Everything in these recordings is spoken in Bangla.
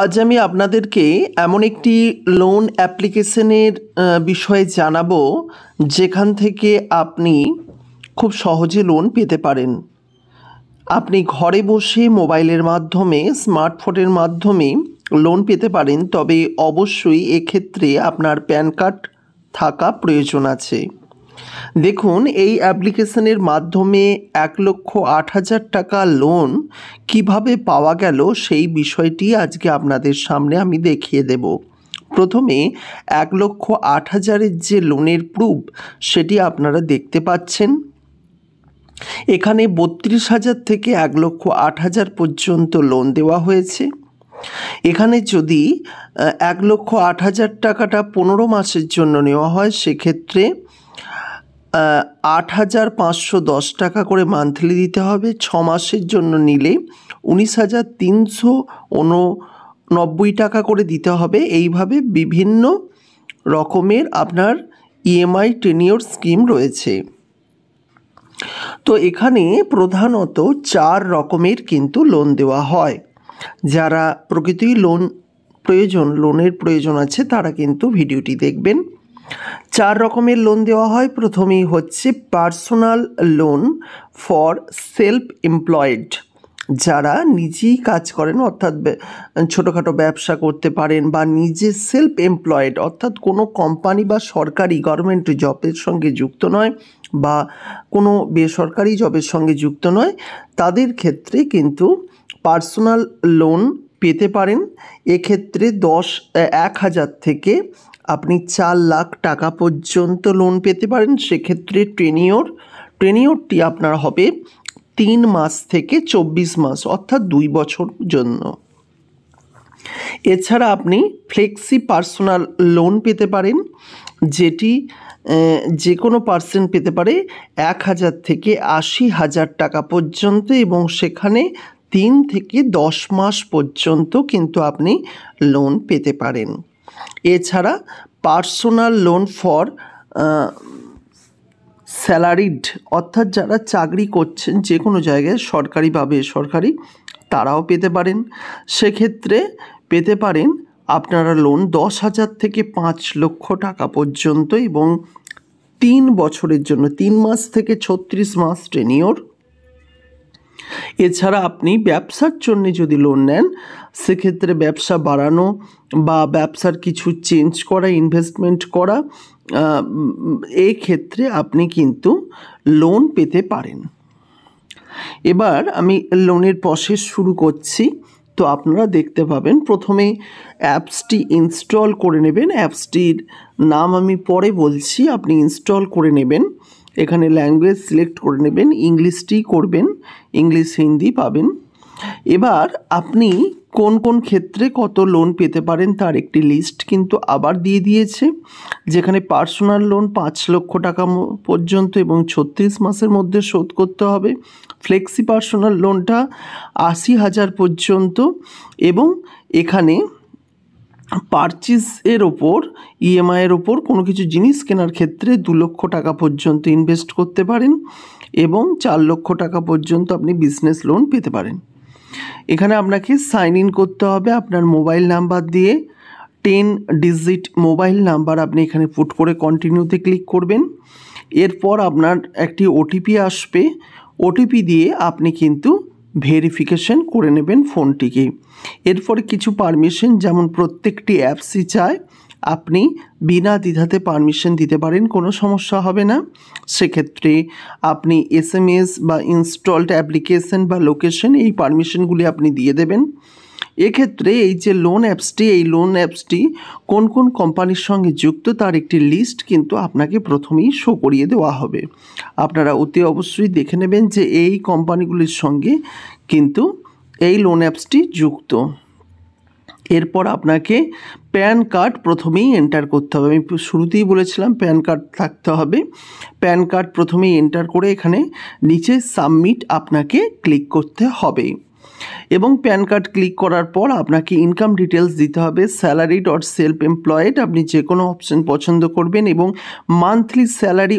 আজ আমি আপনাদেরকে এমন একটি লোন অ্যাপ্লিকেশনের বিষয়ে জানাবো যেখান থেকে আপনি খুব সহজে লোন পেতে পারেন। আপনি ঘরে বসে মোবাইলের মাধ্যমে, স্মার্টফোনের মাধ্যমে লোন পেতে পারেন, তবে অবশ্যই এক্ষেত্রে আপনার প্যান কার্ড থাকা প্রয়োজন আছে। দেখুন, এই অ্যাপ্লিকেশনের মাধ্যমে 1,08,000 টাকা লোন কিভাবে পাওয়া গেল সেই বিষয়টি আজকে আপনাদের সামনে আমি দেখিয়ে দেব। প্রথমে 1,08,000-এর যে লোনের প্রুফ সেটি আপনারা দেখতে পাচ্ছেন। এখানে 32,000 থেকে 1,08,000 পর্যন্ত লোন দেওয়া হয়েছে। এখানে যদি 1,08,000 টাকাটা 15 মাসের জন্য নেওয়া হয়, সেক্ষেত্রে 8,510 টাকা করে মান্থলি দিতে হবে। 6 মাসের জন্য নিলে 19,389 টাকা করে দিতে হবে। এইভাবে বিভিন্ন রকমের আপনার ইএমআই টেনিওর স্কিম রয়েছে। তো এখানে প্রধানত 4 রকমের কিন্তু লোন দেওয়া হয়। যারা প্রকৃতই লোনের প্রয়োজন আছে তারা কিন্তু ভিডিওটি দেখবেন। 4 রকমের লোন দেওয়া হয়। প্রথমেই হচ্ছে personal loan for self employed, যারা নিজেই কাজ করেন, অর্থাৎ ছোটোখাটো ব্যবসা করতে পারেন, বা নিজে সেলফ এমপ্লয়েড অর্থাৎ কোনো কোম্পানি বা সরকারি গভর্নমেন্ট জবের সঙ্গে যুক্ত নয় বা কোনো বেসরকারি জবের সঙ্গে যুক্ত নয়, তাদের ক্ষেত্রে কিন্তু পার্সোনাল লোন পেতে পারেন। এক্ষেত্রে 1,000 থেকে আপনি 4 লাখ টাকা পর্যন্ত লোন পেতে পারেন। সেক্ষেত্রে টেনিওরটি আপনার হবে 3 মাস থেকে 24 মাস, অর্থাৎ 2 বছর জন্য। এছাড়া আপনি ফ্লেক্সি পার্সোনাল লোন পেতে পারেন, যেটি যে কোনো পার্সন পেতে পারে 1,000 থেকে 80,000 টাকা পর্যন্ত, এবং সেখানে 3 থেকে 10 মাস পর্যন্ত কিন্তু আপনি লোন পেতে পারেন। এছাড়া পার্সোনাল লোন ফর স্যালারিড, অর্থাৎ যারা চাকরি করছেন যে কোনো জায়গায়, সরকারি বা বেসরকারি, তারাও পেতে পারেন। সেক্ষেত্রে পেতে পারেন আপনারা লোন 10,000 থেকে 5 লক্ষ টাকা পর্যন্ত, এবং 3 বছরের জন্য, 3 মাস থেকে 36 মাস টেনিওর। এছাড়া আপনি ব্যবসার জন্য যদি লোন নেন, সেক্ষেত্রে ব্যবসা বাড়ানো বা ব্যবসার কিছু চেঞ্জ করা, ইনভেস্টমেন্ট করা, এই ক্ষেত্রে আপনি কিন্তু লোন পেতে পারেন। এবার আমি লোনের প্রসেস শুরু করছি। তো আপনারা দেখতে পাবেন, প্রথমে অ্যাপসটি ইনস্টল করে নেবেন। অ্যাপসটির নাম আমি পরে বলছি, আপনি ইনস্টল করে নেবেন। এখানে ল্যাঙ্গুয়েজ সিলেক্ট করে নেবেন, ইংলিশটি করবেন, ইংলিশ হিন্দি পাবেন। এবার আপনি কোন কোন ক্ষেত্রে কত লোন পেতে পারেন তার একটি লিস্ট কিন্তু আবার দিয়ে দিয়েছে, যেখানে পার্সোনাল লোন 5 লক্ষ টাকা পর্যন্ত এবং 36 মাসের মধ্যে শোধ করতে হবে। ফ্লেক্সি পার্সোনাল লোনটা 80,000 পর্যন্ত, এবং এখানে পারচেজের ওপর, ইএমআইয়ের ওপর কোনো কিছু জিনিস কেনার ক্ষেত্রে 2 লক্ষ টাকা পর্যন্ত ইনভেস্ট করতে পারেন, এবং 4 লক্ষ টাকা পর্যন্ত আপনি বিজনেস লোন পেতে পারেন। এখানে আপনাকে সাইন ইন করতে হবে আপনার মোবাইল নাম্বার দিয়ে। 10 ডিজিট মোবাইল নাম্বার আপনি এখানে পুট করে কন্টিনিউতে ক্লিক করবেন। এরপর আপনার একটি ওটিপি আসবে, ওটিপি দিয়ে আপনি কিন্তু ভেরিফিকেশন করে নেবেন ফোনটিকে। এরপরে কিছু পারমিশন, যেমন প্রত্যেকটি অ্যাপসই চায়, আপনি বিনা দ্বিধাতে পারমিশন দিতে পারেন, কোনো সমস্যা হবে না। সেক্ষেত্রে আপনি SMS বা ইনস্টলড অ্যাপ্লিকেশন বা লোকেশন, এই পারমিশনগুলি আপনি দিয়ে দেবেন। এক্ষেত্রে এই যে লোন অ্যাপসটি কোন কোন কোম্পানির সঙ্গে যুক্ত তার একটি লিস্ট কিন্তু আপনাকে প্রথমেই শো করিয়ে দেওয়া হবে। আপনারা অতি অবশ্যই দেখে নেবেন যে এই কোম্পানিগুলির সঙ্গে কিন্তু এই লোন অ্যাপসটি যুক্ত। এরপর আপনাকে প্যান কার্ড প্রথমেই এন্টার করতে হবে। আমি শুরুতেই বলেছিলাম প্যান কার্ড থাকতে হবে। প্যান কার্ড প্রথমেই এন্টার করে এখানে নিচে সাবমিট আপনাকে ক্লিক করতে হবে, এবং প্যান কার্ড ক্লিক করার পর আপনাকে ইনকাম ডিটেলস দিতে হবে। স্যালারিড অর সেলফ এমপ্লয়েড, আপনি যে কোনো অপশন পছন্দ করবেন, এবং মান্থলি স্যালারি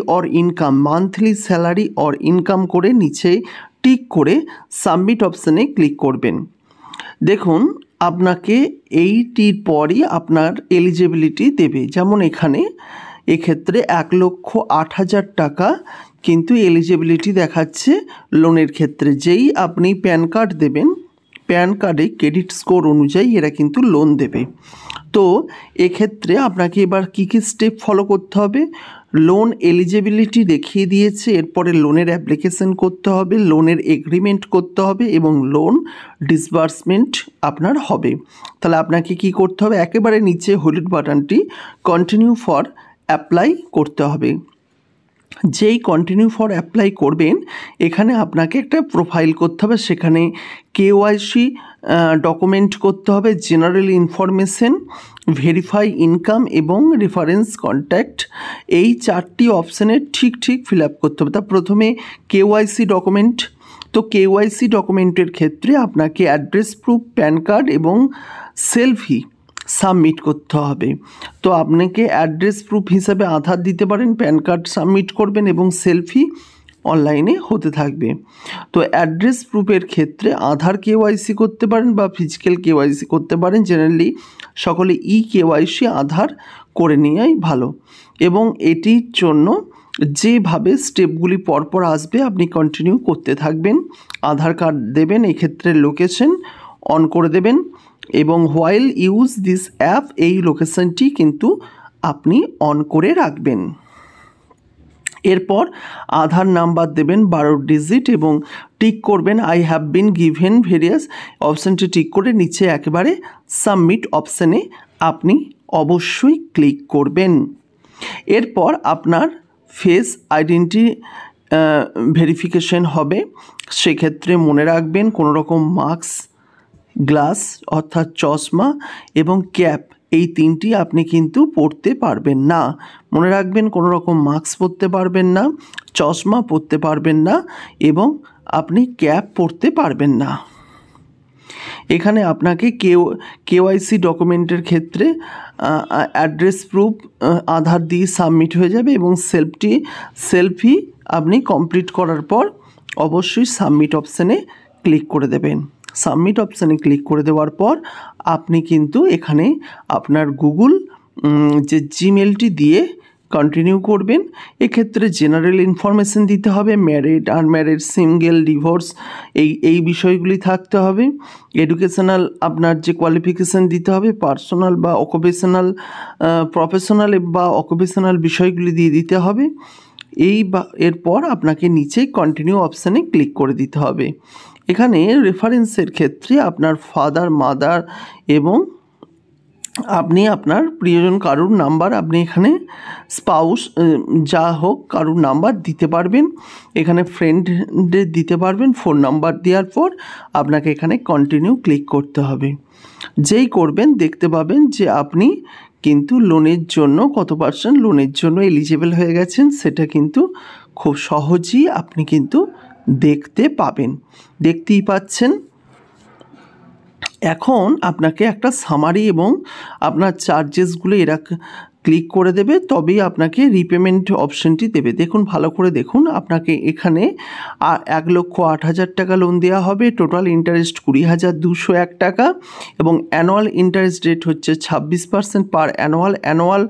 অর ইনকাম করে নিচে টিক করে সাবমিট অপশানে ক্লিক করবেন। দেখুন, আপনাকে এইটির পরই আপনার এলিজিবিলিটি দেবে। যেমন এক্ষেত্রে 1,08,000 টাকা কিন্তু এলিজিবিলিটি দেখাচ্ছে লোনের ক্ষেত্রে। যেই আপনি প্যান কার্ড দেবেন, প্যান কার্ডে ক্রেডিট স্কোর অনুযায়ী এরা কিন্তু লোন দেবে। তো এক্ষেত্রে আপনাকে এবার কী কী স্টেপ ফলো করতে হবে? লোন এলিজিবিলিটি দেখিয়ে দিয়েছে, এরপরে লোনের অ্যাপ্লিকেশন করতে হবে, লোনের এগ্রিমেন্ট করতে হবে এবং লোন ডিসবার্সমেন্ট আপনার হবে। তাহলে আপনাকে কি করতে হবে? একেবারে নিচে হলুদ বাটনটি কন্টিনিউ ফর অ্যাপ্লাই করতে হবে। যেই কন্টিনিউ ফর অ্যাপ্লাই করবেন, এখানে আপনাকে একটা প্রোফাইল করতে হবে, সেখানে কেওয়াইসি ডকুমেন্ট করতে হবে, জেনারেল ইনফরমেশন, ভেরিফাই ইনকাম এবং রেফারেন্স কন্ট্যাক্ট, এই 4টি অপশানে ঠিক ফিল আপ করতে হবে। তা প্রথমে কেওয়াইসি ডকুমেন্ট। তো কেওয়াইসি ডকুমেন্টের ক্ষেত্রে আপনাকে অ্যাড্রেস প্রুফ, প্যান কার্ড এবং সেলফি সাবমিট করতে হবে। তো আপনাকে অ্যাড্রেস প্রুফ হিসাবে আধার দিতে পারেন, প্যান কার্ড সাবমিট করবেন এবং সেলফি অনলাইনে হতে থাকবে। তো অ্যাড্রেস প্রুফের ক্ষেত্রে আধার কেওয়াইসি করতে পারেন বা ফিজিক্যাল কেওয়াইসি করতে পারেন। জেনারেলি সকলে কেওয়াইসি আধার করে নেওয়াই ভালো। এবং এটির জন্য যেভাবে স্টেপগুলি পরপর আসবে আপনি কন্টিনিউ করতে থাকবেন। আধার কার্ড দেবেন, এক্ষেত্রে লোকেশন অন করে দেবেন এবং হোয়াইল ইউজ দিস অ্যাপ, এই লোকেশনটি কিন্তু আপনি অন করে রাখবেন। এরপর আধার নাম্বার দেবেন 12 ডিজিট এবং টিক করবেন I have been given various, অপশানটি টিক করে নিচে একেবারে সাবমিট অপশানে আপনি অবশ্যই ক্লিক করবেন। এরপর আপনার ফেস আইডেন্টি ভেরিফিকেশন হবে। সেক্ষেত্রে মনে রাখবেন কোনো রকম মাস্ক, গ্লাস অর্থাৎ চশমা এবং ক্যাপ, এই 3টি আপনি কিন্তু পরতে পারবেন না। মনে রাখবেন কোনো রকম মাস্ক পরতে পারবেন না, চশমা পরতে পারবেন না এবং আপনি ক্যাপ পরতে পারবেন না। এখানে আপনাকে কেওয়াইসি ডকুমেন্টের ক্ষেত্রে অ্যাড্রেস প্রুফ আধার দিয়ে সাবমিট হয়ে যাবে এবং সেলফি আপনি কমপ্লিট করার পর অবশ্যই সাবমিট অপশানে ক্লিক করে দেবেন। সাবমিট অপশানে ক্লিক করে দেওয়ার পর আপনি কিন্তু এখানে আপনার গুগল যে জিমেলটি দিয়ে কন্টিনিউ করবেন। এক্ষেত্রে জেনারেল ইনফরমেশন দিতে হবে, ম্যারিড, আনম্যারিড, সিঙ্গেল, ডিভোর্স, এই বিষয়গুলি থাকতে হবে। এডুকেশনাল আপনার যে কোয়ালিফিকেশান দিতে হবে, পার্সোনাল বা অকুপেশনাল, প্রফেশনাল বা অকুপেশনাল বিষয়গুলি দিয়ে দিতে হবে। এরপর আপনাকে নিচে কন্টিনিউ অপশানে ক্লিক করে দিতে হবে। এখানে রেফারেন্সের ক্ষেত্রে আপনার ফাদার, মাদার এবং আপনি আপনার প্রিয়জন কারুর নাম্বার, আপনি এখানে স্পাউস যা হোক কারুর নাম্বার দিতে পারবেন। এখানে ফ্রেন্ডদের দিতে পারবেন। ফোন নাম্বার দেওয়ার পর আপনাকে এখানে কন্টিনিউ ক্লিক করতে হবে। যেই করবেন দেখতে পাবেন যে আপনি কিন্তু লোনের জন্য কত পার্সেন্ট লোনের জন্য এলিজিবল হয়ে গেছেন, সেটা কিন্তু খুব সহজেই আপনি কিন্তু দেখতে পাবেন। দেখতেই পাচ্ছেন। এখন আপনাকে একটা সামারি এবং আপনার চার্জেসগুলো এরা ক্লিক করে দেবে, তবেই আপনাকে রিপেমেন্ট অপশানটি দেবে। দেখুন, ভালো করে দেখুন, আপনাকে এখানে 1,08,000 টাকা লোন দেওয়া হবে। টোটাল ইন্টারেস্ট 20,201 টাকা এবং অ্যানুয়াল ইন্টারেস্ট রেট হচ্ছে 26% পার অ্যানুয়াল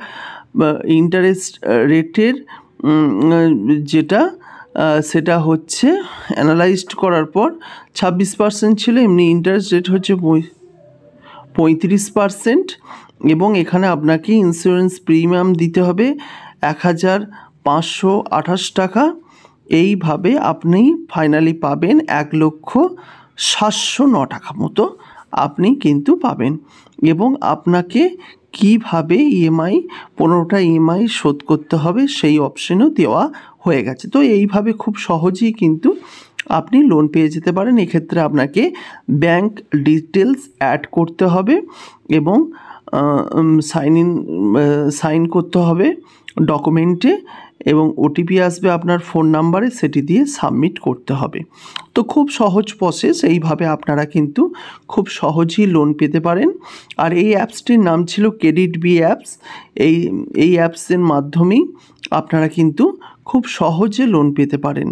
ইন্টারেস্ট রেটের যেটা সেটা হচ্ছে অ্যানালাইজড করার পর 26% ছিল, এমনি ইন্টারেস্ট রেট হচ্ছে 35% এবং এখানে আপনাকে ইন্স্যুরেন্স প্রিমিয়াম দিতে হবে 1,528 টাকা। এইভাবে আপনি ফাইনালি পাবেন 1,07,009 টাকা মতো আপনি কিন্তু পাবেন। এবং আপনাকে কিভাবে ইএমআই 15টা ইএমআই শোধ করতে হবে সেই অপশনও দেওয়া হয়ে গেছে। তো এইভাবে খুব সহজেই কিন্তু আপনি লোন পেয়ে যেতে পারেন। এক্ষেত্রে আপনাকে ব্যাংক ডিটেলস অ্যাড করতে হবে এবং সাইন করতে হবে ডকুমেন্টে এবং ওটিপি আসবে আপনার ফোন নাম্বারে, সেটি দিয়ে সাবমিট করতে হবে। তো খুব সহজ প্রসেস, এইভাবে আপনারা কিন্তু খুব সহজেই লোন পেতে পারেন। আর এই অ্যাপসটির নাম ছিল ক্রেডিট বি অ্যাপস। এই অ্যাপসের মাধ্যমেই আপনারা কিন্তু খুব সহজে লোন পেতে পারেন।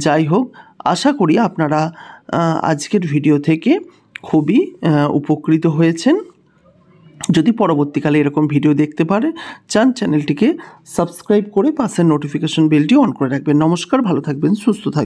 যাই হোক, আশা করি আপনারা আজকের ভিডিও থেকে খুবই উপকৃত হয়েছেন। যদি পরবর্তীকালে এরকম ভিডিও দেখতে চান চ্যানেলটিকে সাবস্ক্রাইব করে পাশের নোটিফিকেশন বেলটি অন করে রাখবেন। নমস্কার, ভালো থাকবেন, সুস্থ থাকবেন।